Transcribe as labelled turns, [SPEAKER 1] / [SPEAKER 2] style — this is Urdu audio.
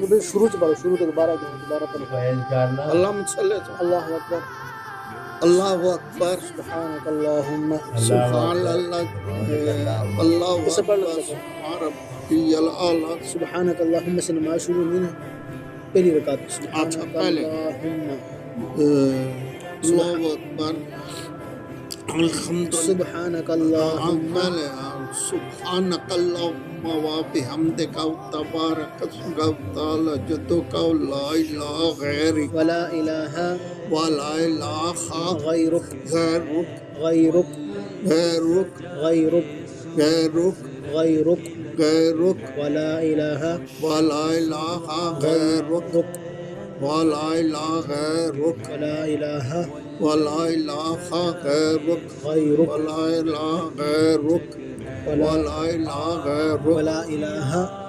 [SPEAKER 1] شروع سے پڑھو، شروع سے دوبارہ پڑھو.
[SPEAKER 2] اللہم صلی
[SPEAKER 1] اللہ اکبر.
[SPEAKER 2] اللہ اکبر.
[SPEAKER 1] سبحانک اللہم.
[SPEAKER 2] سبحان اللہ. اللہ
[SPEAKER 1] اس سے پڑھ لو.
[SPEAKER 2] اکبر. سبحان ربی الاعلیٰ.
[SPEAKER 1] سبحانک اللہم سے نماز شروع نہیں ہے، پہلی رکعت.
[SPEAKER 2] اچھا
[SPEAKER 1] سبحانک
[SPEAKER 2] پہلے
[SPEAKER 1] اللہم.
[SPEAKER 2] اللہ اکبر. الحمدللہ.
[SPEAKER 1] سبحانک اللہم.
[SPEAKER 2] پہلے سبحانک اللہم وبحمدک تبارک اسمک وتعالی جدک لا الہ غیرک
[SPEAKER 1] ولا الہ
[SPEAKER 2] ولا الہ
[SPEAKER 1] غیرک
[SPEAKER 2] غیرک
[SPEAKER 1] غیرک
[SPEAKER 2] غیرک
[SPEAKER 1] غیرک
[SPEAKER 2] غیرک
[SPEAKER 1] غیرک
[SPEAKER 2] غیرک
[SPEAKER 1] ولا الہ
[SPEAKER 2] ولا الہ غیرک
[SPEAKER 1] غیرک
[SPEAKER 2] ولا الہ غیرک
[SPEAKER 1] ولا الہ
[SPEAKER 2] ولا الہ غیرک
[SPEAKER 1] غیرک
[SPEAKER 2] ولا الہ غیرک
[SPEAKER 1] ولا
[SPEAKER 2] ولا الہ غیرک
[SPEAKER 1] ولا الہ